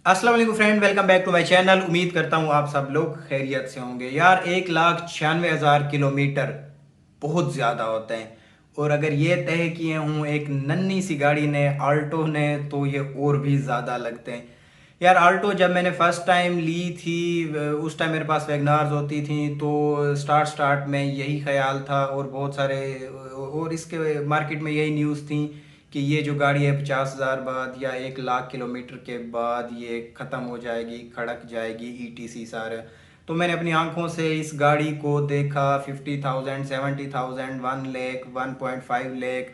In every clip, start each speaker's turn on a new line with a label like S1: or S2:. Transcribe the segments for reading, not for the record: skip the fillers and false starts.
S1: अस्सलाम वालेकुम friend, welcome back to my channel. उम्मीद करता हूँ आप सब लोग खैरियत से होंगे। यार 1,96,000 किलोमीटर बहुत ज़्यादा होते हैं। और अगर ये तय किए हूँ एक नन्ही सी गाड़ी ने, आल्टो ने, तो ये और भी ज़्यादा लगते हैं। यार आल्टो जब मैंने फ़र्स्ट टाइम ली थी, उस टाइम मेरे पास वैगनार्स होती थी, तो स्टार्ट में यही ख्याल था और बहुत सारे और इसके मार्केट में यही न्यूज़ थी कि ये जो गाड़ी है 50,000 बाद या 1 लाख किलोमीटर के बाद ये ख़त्म हो जाएगी, खड़क जाएगी, ईटीसी सारा। तो मैंने अपनी आंखों से इस गाड़ी को देखा, 50,000, 70,000, 1 लाख, 1.5 लाख,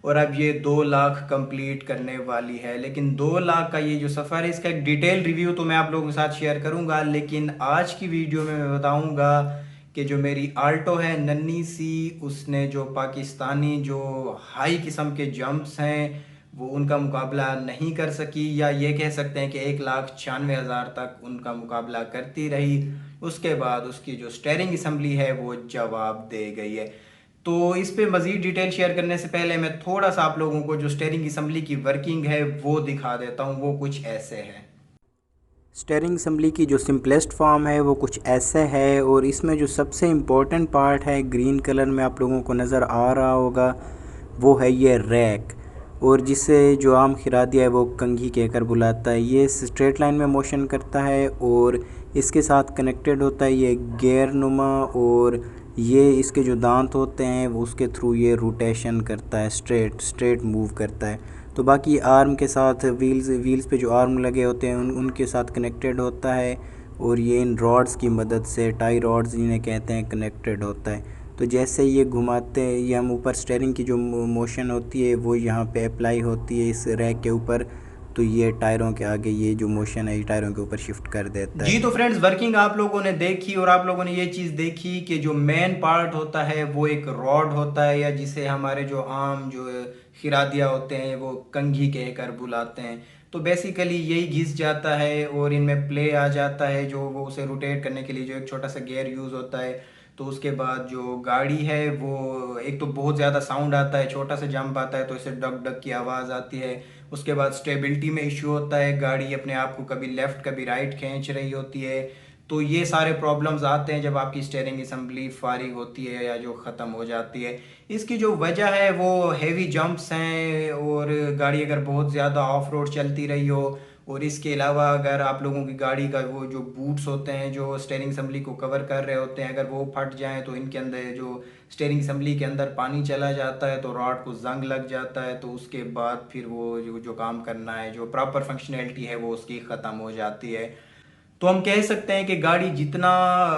S1: और अब ये 2 लाख कंप्लीट करने वाली है। लेकिन 2 लाख का ये जो सफ़र है, इसका एक डिटेल रिव्यू तो मैं आप लोगों के साथ शेयर करूंगा, लेकिन आज की वीडियो में मैं बताऊंगा कि जो मेरी आल्टो है नन्ही सी, उसने जो पाकिस्तानी जो हाई किस्म के जंप्स हैं वो उनका मुकाबला नहीं कर सकी, या ये कह सकते हैं कि 1,96,000 तक उनका मुकाबला करती रही। उसके बाद उसकी जो स्टेयरिंग असम्बली है वो जवाब दे गई है। तो इस पे मज़ीद डिटेल शेयर करने से पहले मैं थोड़ा सा आप लोगों को जो स्टेयरिंग असम्बली की वर्किंग है वो दिखा देता हूँ। वो कुछ ऐसे है। स्टेयरिंग असम्बली की जो सिंपलेस्ट फॉर्म है वो कुछ ऐसे है, और इसमें जो सबसे इम्पोर्टेंट पार्ट है ग्रीन कलर में आप लोगों को नज़र आ रहा होगा, वो है ये रैक, और जिसे जो आम खिरादिया है वो कंघी कहकर बुलाता है। ये स्ट्रेट लाइन में मोशन करता है और इसके साथ कनेक्टेड होता है ये गियर नुमा, और ये इसके जो दांत होते हैं वो उसके थ्रू ये रोटेशन करता है, स्ट्रेट स्ट्रेट मूव करता है। तो बाकी आर्म के साथ व्हील्स पे जो आर्म लगे होते हैं उनके साथ कनेक्टेड होता है, और ये इन रॉड्स की मदद से, टाई रॉड्स जिन्हें कहते हैं, कनेक्टेड होता है। तो जैसे ये घुमाते हैं, ये हम ऊपर स्टेयरिंग की जो मोशन होती है वो यहाँ पे अप्लाई होती है इस रैक के ऊपर, तो ये टायरों के आगे ये जो मोशन है ये टायरों के ऊपर शिफ्ट कर देता है। जी तो फ्रेंड्स, वर्किंग आप लोगों ने देखी, और आप लोगों ने ये चीज़ देखी कि जो मेन पार्ट होता है वो एक रॉड होता है, या जिसे हमारे जो आम जो खिरादिया होते हैं वो कंघी कहकर बुलाते हैं। तो बेसिकली यही घिस जाता है और इनमें प्ले आ जाता है, जो वो उसे रोटेट करने के लिए जो एक छोटा सा गियर यूज़ होता है। तो उसके बाद जो गाड़ी है वो एक तो बहुत ज़्यादा साउंड आता है, छोटा सा जंप आता है तो इससे डग डग की आवाज़ आती है। उसके बाद स्टेबिलिटी में इश्यू होता है, गाड़ी अपने आप को कभी लेफ़्ट कभी राइट खींच रही होती है। तो ये सारे प्रॉब्लम्स आते हैं जब आपकी स्टीयरिंग असम्बली फारिग होती है या जो ख़त्म हो जाती है। इसकी जो वजह है वो हेवी जंप्स हैं, और गाड़ी अगर बहुत ज़्यादा ऑफ रोड चलती रही हो, और इसके अलावा अगर आप लोगों की गाड़ी का वो जो बूट्स होते हैं जो स्टीयरिंग असम्बली को कवर कर रहे होते हैं, अगर वो फट जाएं तो इनके अंदर जो स्टीयरिंग असम्बली के अंदर पानी चला जाता है तो रॉड को जंग लग जाता है। तो उसके बाद फिर वो जो काम करना है, जो प्रॉपर फंक्शनैलिटी है वो उसकी ख़त्म हो जाती है। तो हम कह सकते हैं कि गाड़ी जितना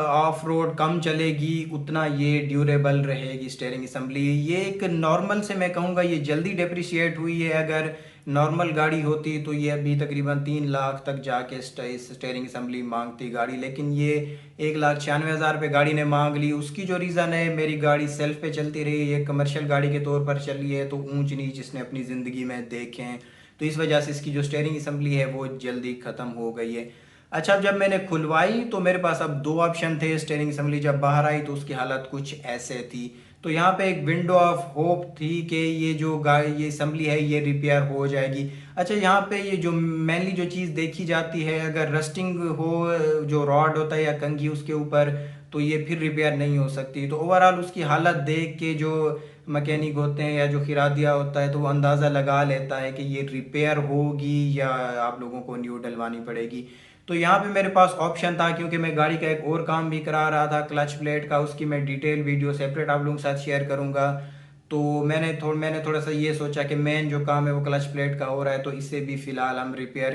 S1: ऑफ रोड कम चलेगी उतना ये ड्यूरेबल रहेगी स्टीयरिंग असम्बली। ये एक नॉर्मल से मैं कहूँगा ये जल्दी डिप्रिशिएट हुई है। अगर नॉर्मल गाड़ी होती तो ये अभी तकरीबन 3 लाख तक जाके स्टीयरिंग असम्बली मांगती गाड़ी, लेकिन ये 1,96,000 पे गाड़ी ने मांग ली। उसकी जो रीज़न है, मेरी गाड़ी सेल्फ पे चलती रही, ये कमर्शियल गाड़ी के तौर पर चली है, तो ऊंच नीच इसने अपनी ज़िंदगी में देखे हैं, तो इस वजह से इसकी जो स्टीयरिंग असम्बली है वो जल्दी ख़त्म हो गई है। अच्छा, जब मैंने खुलवाई तो मेरे पास अब दो ऑप्शन थे। स्टीयरिंग असम्बली जब बाहर आई तो उसकी हालत कुछ ऐसे थी। तो यहाँ पे एक विंडो ऑफ होप थी कि ये जो गाड़ी ये असम्बली है ये रिपेयर हो जाएगी। अच्छा, यहाँ पे ये जो मेनली जो चीज़ देखी जाती है, अगर रस्टिंग हो जो रॉड होता है या कंघी उसके ऊपर, तो ये फिर रिपेयर नहीं हो सकती। तो ओवरऑल उसकी हालत देख के जो मैकेनिक होते हैं या जो खिरादिया होता है तो वो अंदाज़ा लगा लेता है कि ये रिपेयर होगी या आप लोगों को न्यू डलवानी पड़ेगी। तो यहाँ पे मेरे पास ऑप्शन था, क्योंकि मैं गाड़ी का एक और काम भी करा रहा था क्लच प्लेट का, उसकी मैं डिटेल वीडियो सेपरेट आप लोगों के साथ शेयर करूँगा। तो मैंने थोड़ा सा ये सोचा कि मेन जो काम है वो क्लच प्लेट का हो रहा है, तो इसे भी फ़िलहाल हम रिपेयर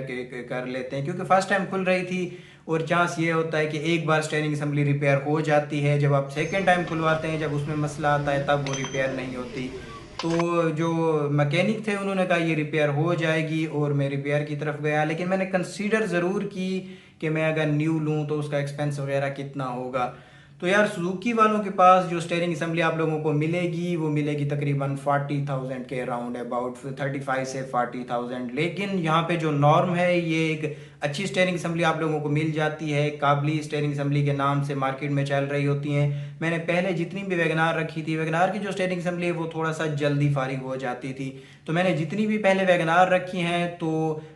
S1: कर लेते हैं, क्योंकि फ़र्स्ट टाइम खुल रही थी। और चांस ये होता है कि एक बार स्टीयरिंग असम्बली रिपेयर हो जाती है, जब आप सेकेंड टाइम खुलवाते हैं जब उसमें मसला आता है तब वो रिपेयर नहीं होती। तो जो मैकेनिक थे उन्होंने कहा ये रिपेयर हो जाएगी, और मैं रिपेयर की तरफ गया, लेकिन मैंने कंसीडर ज़रूर की कि मैं अगर न्यू लूँ तो उसका एक्सपेंस वगैरह कितना होगा। तो यार सुजुकी वालों के पास जो स्टेयरिंग असम्बली आप लोगों को मिलेगी वो मिलेगी तकरीबन 40,000 के अराउंड, अबाउट 35 से 40,000। लेकिन यहाँ पे जो नॉर्म है ये एक अच्छी स्टेयरिंग असम्बली आप लोगों को मिल जाती है। काबली स्टेयरिंग असम्बली के नाम से मार्केट में चल रही होती हैं। मैंने पहले जितनी भी वैगनार रखी थी, वैगनार की जो स्टेयरिंग असम्बली है वो थोड़ा सा जल्दी फारिग हो जाती थी, तो मैंने जितनी भी पहले वैगनार रखी हैं तो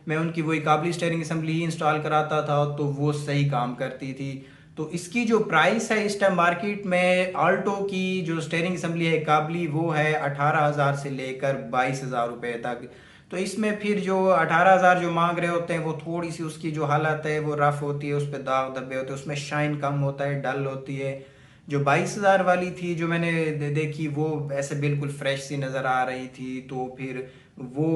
S1: मैं उनकी वही काबली स्टेयरिंग असम्बली ही इंस्टॉल कराता था, तो वो सही काम करती थी। तो इसकी जो प्राइस है इस टाइम मार्केट में, आल्टो की जो स्टेयरिंग असम्बली है काबली वो है 18,000 से लेकर 22,000 रुपये तक। तो इसमें फिर जो 18,000 जो मांग रहे होते हैं वो थोड़ी सी उसकी जो हालत है वो रफ़ होती है, उस पर दाग धब्बे होते हैं, उसमें शाइन कम होता है, डल होती है। जो 22,000 वाली थी जो मैंने देखी वो ऐसे बिल्कुल फ्रेश सी नज़र आ रही थी, तो फिर वो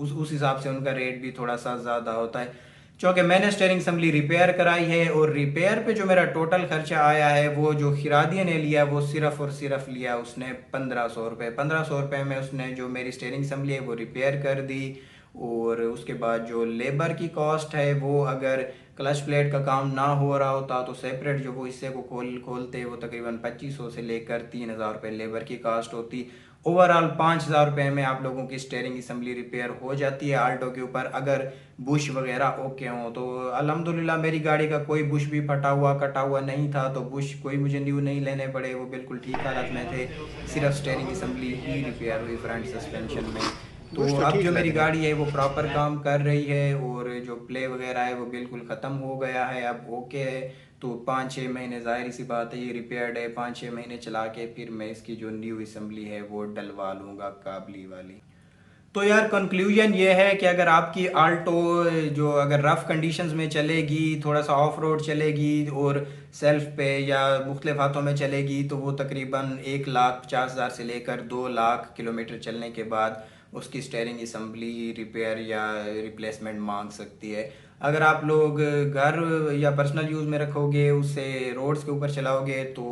S1: उस हिसाब से उनका रेट भी थोड़ा सा ज़्यादा होता है। क्योंकि मैंने स्टेयरिंग असम्बली रिपेयर कराई है और रिपेयर पे जो मेरा टोटल खर्चा आया है वो जो खिरादिया ने लिया वो सिर्फ और सिर्फ लिया उसने 1,500 रुपये। 1,500 रुपये में उसने जो मेरी स्टेयरिंग असम्बली है वो रिपेयर कर दी। और उसके बाद जो लेबर की कॉस्ट है वो, अगर क्लच प्लेट का काम ना हो रहा होता तो सेपरेट जो वो हिस्से को खोलते वो तकरीबन 2,500 से लेकर 3,000 रुपये लेबर की कास्ट होती। ओवरऑल 5,000 रुपये में आप लोगों की स्टेयरिंग असम्बली रिपेयर हो जाती है आल्टो के ऊपर, अगर बुश वगैरह ओके हों तो। अल्हम्दुलिल्लाह मेरी गाड़ी का कोई बुश भी फटा हुआ कटा हुआ नहीं था, तो बुश कोई मुझे न्यू नहीं लेने पड़े, वो बिल्कुल ठीक हालत में थे। सिर्फ स्टेयरिंग असम्बली ही रिपेयर हुई फ्रंट सस्पेंशन में। तो
S2: बुश तो
S1: अब
S2: ठीक
S1: जो
S2: लग
S1: मेरी
S2: रहे
S1: गाड़ी है वो प्रॉपर काम कर रही है और जो प्ले वगैरह है वो बिल्कुल ख़त्म हो गया है, अब ओके है। तो 5-6 महीने, जाहिर सी बात है ये रिपेयर्ड है, 5-6 महीने चला के फिर मैं इसकी जो न्यू असम्बली है वो डलवा लूँगा काबली वाली। तो यार कंक्लूजन ये है कि अगर आपकी आल्टो जो अगर रफ़ कंडीशंस में चलेगी, थोड़ा सा ऑफ रोड चलेगी और सेल्फ पे या मुख्तलिफ हाथों में चलेगी, तो वो तकरीबन 1,50,000 से लेकर 2 लाख किलोमीटर चलने के बाद उसकी स्टेयरिंग असम्बली रिपेयर या रिप्लेसमेंट मांग सकती है। अगर आप लोग घर या पर्सनल यूज़ में रखोगे, उससे रोड्स के ऊपर चलाओगे, तो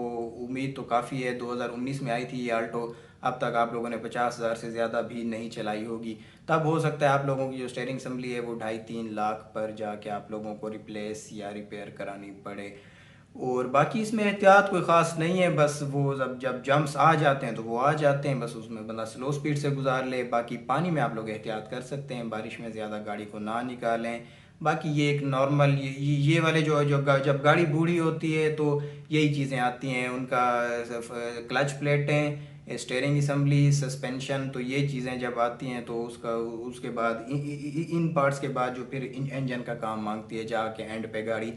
S1: उम्मीद तो काफ़ी है। 2019 में आई थी ये आल्टो, अब तक आप लोगों ने 50,000 से ज़्यादा भी नहीं चलाई होगी। तब हो सकता है आप लोगों की जो स्टेयरिंग असम्बली है वो 2.5-3 लाख पर जाके आप लोगों को रिप्लेस या रिपेयर करानी पड़े। और बाकी इसमें एहतियात कोई ख़ास नहीं है, बस वो जब जब जंप्स आ जाते हैं तो वो आ जाते हैं, बस उसमें बंदा स्लो स्पीड से गुजार ले। बाकी पानी में आप लोग एहतियात कर सकते हैं, बारिश में ज़्यादा गाड़ी को ना निकालें। बाकी ये एक नॉर्मल ये वाले जब गाड़ी बूढ़ी होती है तो यही चीज़ें आती हैं उनका, क्लच प्लेटें, स्टेयरिंग असम्बली, सस्पेंशन, तो ये चीज़ें जब आती हैं तो उसका उसके बाद इन पार्ट्स के बाद जो फिर इंजन का काम मांगती है जाके एंड पे गाड़ी।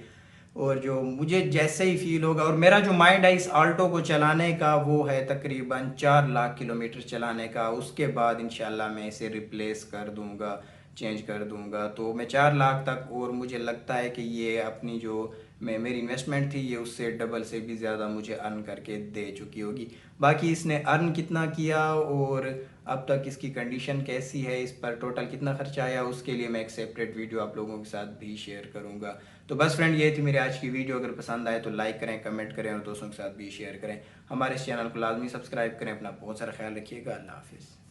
S1: और जो मुझे जैसे ही फील होगा, और मेरा जो माइंड है इस आल्टो को चलाने का वो है तकरीबन 4 लाख किलोमीटर चलाने का, उसके बाद इंशाल्लाह मैं इसे रिप्लेस कर दूंगा, चेंज कर दूंगा। तो मैं 4 लाख तक, और मुझे लगता है कि ये अपनी जो मैं मेरी इन्वेस्टमेंट थी ये उससे डबल से भी ज़्यादा मुझे अर्न करके दे चुकी होगी। बाकी इसने अर्न कितना किया और अब तक इसकी कंडीशन कैसी है, इस पर टोटल कितना खर्चा आया, उसके लिए मैं एक सेपरेट वीडियो आप लोगों के साथ भी शेयर करूंगा। तो बस फ्रेंड ये थी मेरी आज की वीडियो, अगर पसंद आए तो लाइक करें, कमेंट करें और दोस्तों के साथ भी शेयर करें। हमारे इस चैनल को लाजमी सब्सक्राइब करें। अपना बहुत सारा ख्याल रखिएगा। अल्लाह हाफिज़।